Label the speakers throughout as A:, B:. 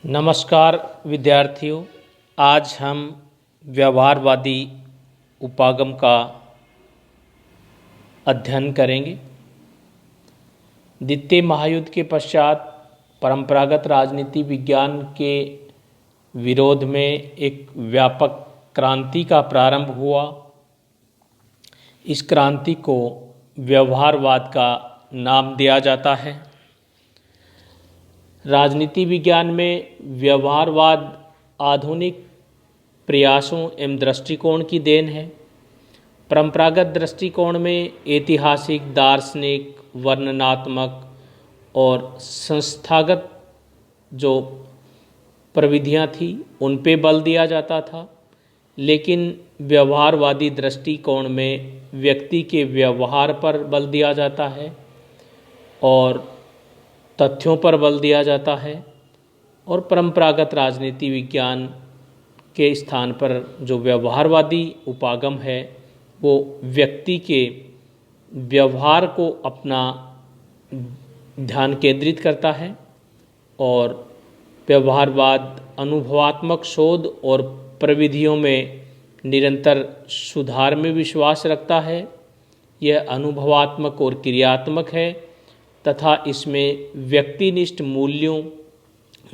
A: नमस्कार विद्यार्थियों। आज हम व्यवहारवादी उपागम का अध्ययन करेंगे। द्वितीय महायुद्ध के पश्चात परंपरागत राजनीति विज्ञान के विरोध में एक व्यापक क्रांति का प्रारंभ हुआ। इस क्रांति को व्यवहारवाद का नाम दिया जाता है। राजनीति विज्ञान में व्यवहारवाद आधुनिक प्रयासों एवं दृष्टिकोण की देन है। परंपरागत दृष्टिकोण में ऐतिहासिक, दार्शनिक, वर्णनात्मक और संस्थागत जो प्रविधियां थी उन पे बल दिया जाता था, लेकिन व्यवहारवादी दृष्टिकोण में व्यक्ति के व्यवहार पर बल दिया जाता है और तथ्यों पर बल दिया जाता है। और परंपरागत राजनीति विज्ञान के स्थान पर जो व्यवहारवादी उपागम है वो व्यक्ति के व्यवहार को अपना ध्यान केंद्रित करता है और व्यवहारवाद अनुभवात्मक शोध और प्रविधियों में निरंतर सुधार में विश्वास रखता है। यह अनुभवात्मक और क्रियात्मक है तथा इसमें व्यक्तिनिष्ठ मूल्यों,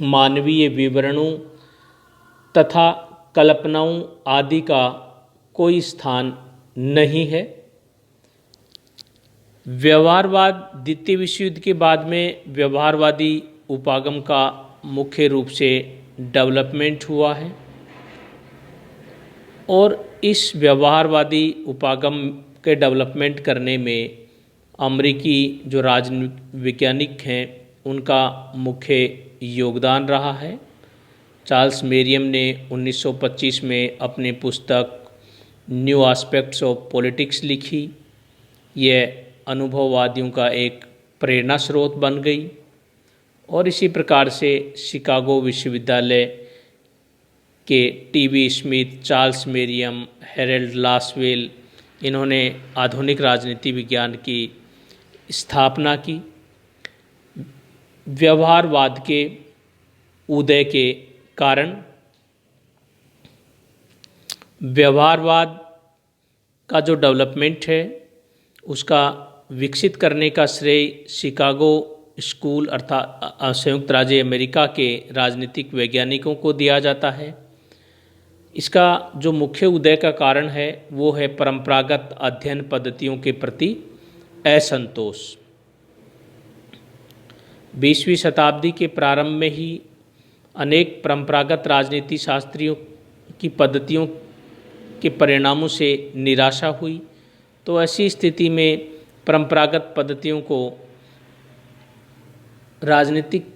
A: मानवीय विवरणों तथा कल्पनाओं आदि का कोई स्थान नहीं है। व्यवहारवाद द्वितीय विश्व युद्ध के बाद में व्यवहारवादी उपागम का मुख्य रूप से डेवलपमेंट हुआ है और इस व्यवहारवादी उपागम के डेवलपमेंट करने में अमेरिकी जो वैज्ञानिक हैं उनका मुख्य योगदान रहा है। चार्ल्स मेरियम ने 1925 में अपनी पुस्तक न्यू एस्पेक्ट्स ऑफ पॉलिटिक्स लिखी। यह अनुभववादियों का एक प्रेरणा स्रोत बन गई और इसी प्रकार से शिकागो विश्वविद्यालय के T B. Smith, Charles Merriam, Harold Lasswell, इन्होंने आधुनिक राजनीति विज्ञान की स्थापना की। व्यवहारवाद के उदय के कारण व्यवहारवाद का जो डेवलपमेंट है उसका विकसित करने का श्रेय शिकागो स्कूल अर्थात संयुक्त राज्य अमेरिका के राजनीतिक वैज्ञानिकों को दिया जाता है। इसका जो मुख्य उदय का कारण है वो है परंपरागत अध्ययन पद्धतियों के प्रति असंतोष। 20वीं शताब्दी के प्रारंभ में ही अनेक परंपरागत राजनीति शास्त्रियों की पद्धतियों के परिणामों से निराशा हुई। तो ऐसी स्थिति में परंपरागत पद्धतियों को राजनीतिक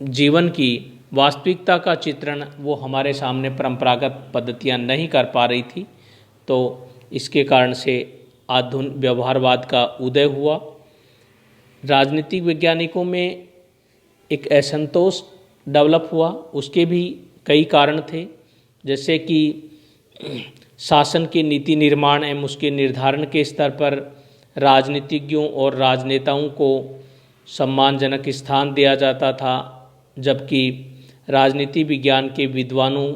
A: जीवन की वास्तविकता का चित्रण वो हमारे सामने परंपरागत पद्धतियां नहीं कर पा रही थी। तो इसके कारण से आधुनिक व्यवहारवाद का उदय हुआ। राजनीतिक वैज्ञानिकों में एक असंतोष डेवलप हुआ। उसके भी कई कारण थे, जैसे कि शासन के नीति निर्माण एवं उसके निर्धारण के स्तर पर राजनीतिज्ञों और राजनेताओं को सम्मानजनक स्थान दिया जाता था, जबकि राजनीति विज्ञान के विद्वानों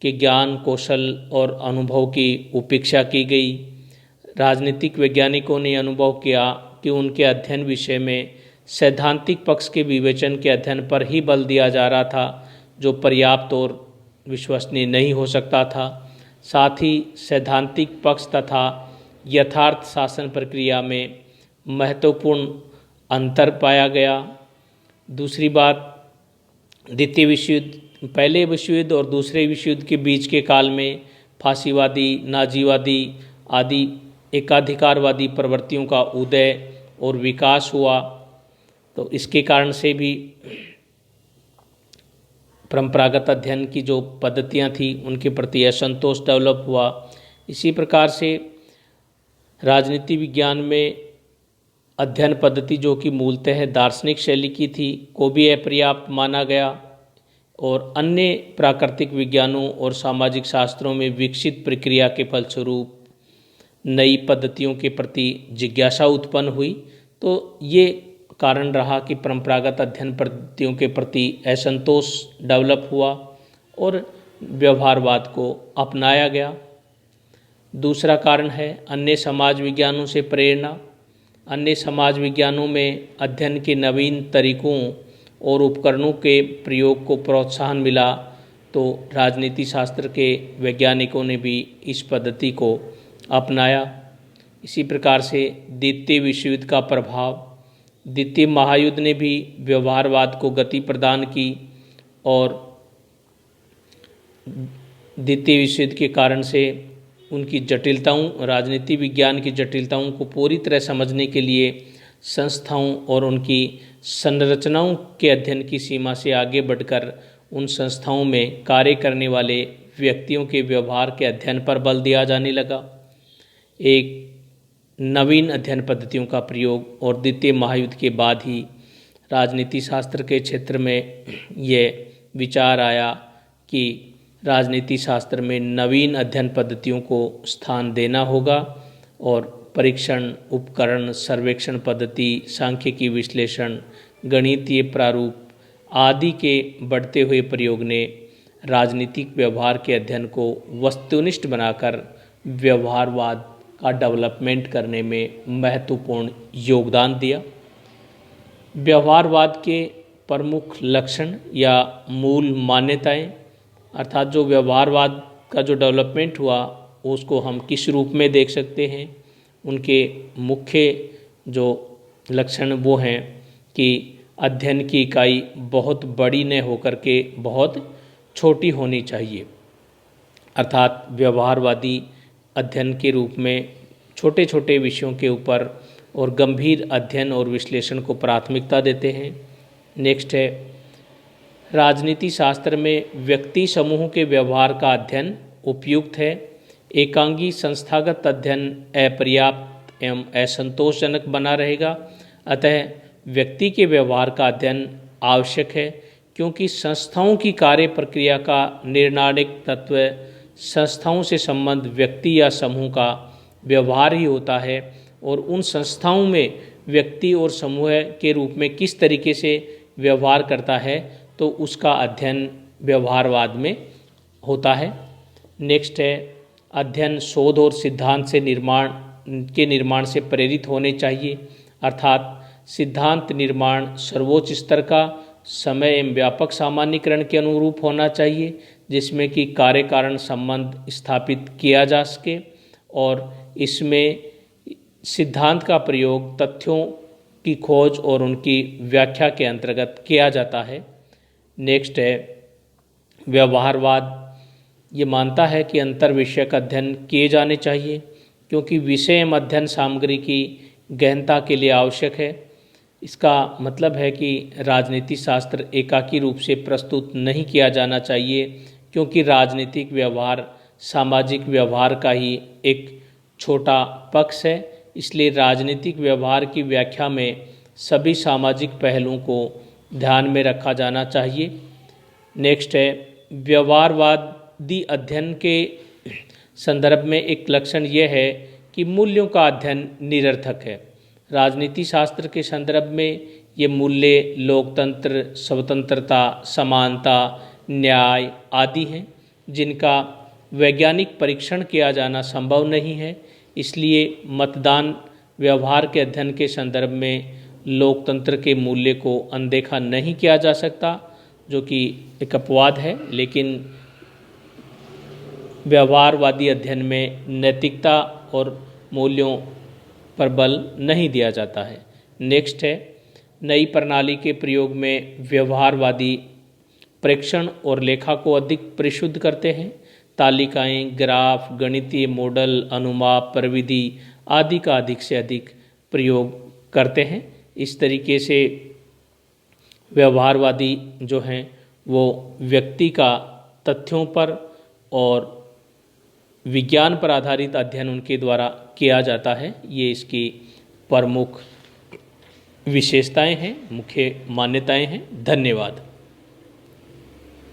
A: के ज्ञान, कौशल और अनुभव की उपेक्षा की गई। राजनीतिक वैज्ञानिकों ने अनुभव किया कि उनके अध्ययन विषय में सैद्धांतिक पक्ष के विवेचन के अध्ययन पर ही बल दिया जा रहा था, जो पर्याप्त और विश्वसनीय नहीं हो सकता था। साथ ही सैद्धांतिक पक्ष तथा यथार्थ शासन प्रक्रिया में महत्वपूर्ण अंतर पाया गया। दूसरी बात, द्वितीय विश्व युद्ध, पहले विश्व युद्ध और दूसरे विश्व युद्ध के बीच के काल में फांसीवादी, नाजीवादी आदि एकाधिकारवादी प्रवृत्तियों का उदय और विकास हुआ। तो इसके कारण से भी परंपरागत अध्ययन की जो पद्धतियां थी उनके प्रति असंतोष डेवलप हुआ। इसी प्रकार से राजनीति विज्ञान में अध्ययन पद्धति जो कि मूलतः दार्शनिक शैली की थी को भी अपर्याप्त माना गया और अन्य प्राकृतिक विज्ञानों और सामाजिक शास्त्रों में विकसित प्रक्रिया के फलस्वरूप नई पद्धतियों के प्रति जिज्ञासा उत्पन्न हुई। तो ये कारण रहा कि परंपरागत अध्ययन पद्धतियों के प्रति असंतोष डेवलप हुआ और व्यवहारवाद को अपनाया गया। दूसरा कारण है अन्य समाज विज्ञानों से प्रेरणा। अन्य समाज विज्ञानों में अध्ययन के नवीन तरीकों और उपकरणों के प्रयोग को प्रोत्साहन मिला, तो राजनीति शास्त्र के वैज्ञानिकों ने भी इस पद्धति को अपनाया। इसी प्रकार से द्वितीय विश्व युद्ध का प्रभाव, द्वितीय महायुद्ध ने भी व्यवहारवाद को गति प्रदान की और द्वितीय विश्व युद्ध के कारण से उनकी जटिलताओं, राजनीति विज्ञान की जटिलताओं को पूरी तरह समझने के लिए संस्थाओं और उनकी संरचनाओं के अध्ययन की सीमा से आगे बढ़कर उन संस्थाओं में कार्य करने वाले व्यक्तियों के व्यवहार के अध्ययन पर बल दिया जाने लगा। एक नवीन अध्ययन पद्धतियों का प्रयोग और द्वितीय महायुद्ध के बाद ही राजनीति शास्त्र के क्षेत्र में यह विचार आया कि राजनीति शास्त्र में नवीन अध्ययन पद्धतियों को स्थान देना होगा और परीक्षण, उपकरण, सर्वेक्षण पद्धति, सांख्यिकी विश्लेषण, गणितीय प्रारूप आदि के बढ़ते हुए प्रयोग ने राजनीतिक व्यवहार के अध्ययन को वस्तुनिष्ठ बनाकर व्यवहारवाद का डेवलपमेंट करने में महत्वपूर्ण योगदान दिया। व्यवहारवाद के प्रमुख लक्षण या मूल मान्यताएं, अर्थात जो व्यवहारवाद का जो डेवलपमेंट हुआ उसको हम किस रूप में देख सकते हैं। उनके मुख्य जो लक्षण वो हैं कि अध्ययन की इकाई बहुत बड़ी न होकर के बहुत छोटी होनी चाहिए, अर्थात व्यवहारवादी अध्ययन के रूप में छोटे छोटे विषयों के ऊपर और गंभीर अध्ययन और विश्लेषण को प्राथमिकता देते हैं। नेक्स्ट है, राजनीति शास्त्र में व्यक्ति समूहों के व्यवहार का अध्ययन उपयुक्त है। एकांगी संस्थागत अध्ययन अपर्याप्त एवं असंतोषजनक बना रहेगा, अतः व्यक्ति के व्यवहार का अध्ययन आवश्यक है, क्योंकि संस्थाओं की कार्य प्रक्रिया का निर्णायक तत्व संस्थाओं से संबंध व्यक्ति या समूह का व्यवहार ही होता है और उन संस्थाओं में व्यक्ति और समूह के रूप में किस तरीके से व्यवहार करता है तो उसका अध्ययन व्यवहारवाद में होता है। नेक्स्ट है, अध्ययन शोध और सिद्धांत से निर्माण से प्रेरित होने चाहिए, अर्थात सिद्धांत निर्माण सर्वोच्च स्तर का समय एवं व्यापक सामान्यीकरण के अनुरूप होना चाहिए, जिसमें कि कार्य कारण संबंध स्थापित किया जा सके और इसमें सिद्धांत का प्रयोग तथ्यों की खोज और उनकी व्याख्या के अंतर्गत किया जाता है। नेक्स्ट है, व्यवहारवाद ये मानता है कि अंतर विषयक अध्ययन किए जाने चाहिए, क्योंकि विषय एवं अध्ययन सामग्री की गहनता के लिए आवश्यक है। इसका मतलब है कि राजनीति शास्त्र एकाकी रूप से प्रस्तुत नहीं किया जाना चाहिए, क्योंकि राजनीतिक व्यवहार सामाजिक व्यवहार का ही एक छोटा पक्ष है। इसलिए राजनीतिक व्यवहार की व्याख्या में सभी सामाजिक पहलुओं को ध्यान में रखा जाना चाहिए। नेक्स्ट है, व्यवहारवादी अध्ययन के संदर्भ में एक लक्षण यह है कि मूल्यों का अध्ययन निरर्थक है। राजनीति शास्त्र के संदर्भ में ये मूल्य लोकतंत्र, स्वतंत्रता, समानता, न्याय आदि हैं, जिनका वैज्ञानिक परीक्षण किया जाना संभव नहीं है। इसलिए मतदान व्यवहार के अध्ययन के संदर्भ में लोकतंत्र के मूल्य को अनदेखा नहीं किया जा सकता, जो कि एक अपवाद है, लेकिन व्यवहारवादी अध्ययन में नैतिकता और मूल्यों पर बल नहीं दिया जाता है। नेक्स्ट है, नई प्रणाली के प्रयोग में व्यवहारवादी प्रेक्षण और लेखा को अधिक परिशुद्ध करते हैं। तालिकाएं, ग्राफ, गणितीय मॉडल, अनुमाप, प्रविधि आदि का अधिक से अधिक प्रयोग करते हैं। इस तरीके से व्यवहारवादी जो हैं वो व्यक्ति का तथ्यों पर और विज्ञान पर आधारित अध्ययन उनके द्वारा किया जाता है। ये इसकी प्रमुख विशेषताएं हैं, मुख्य मान्यताएं हैं। धन्यवाद।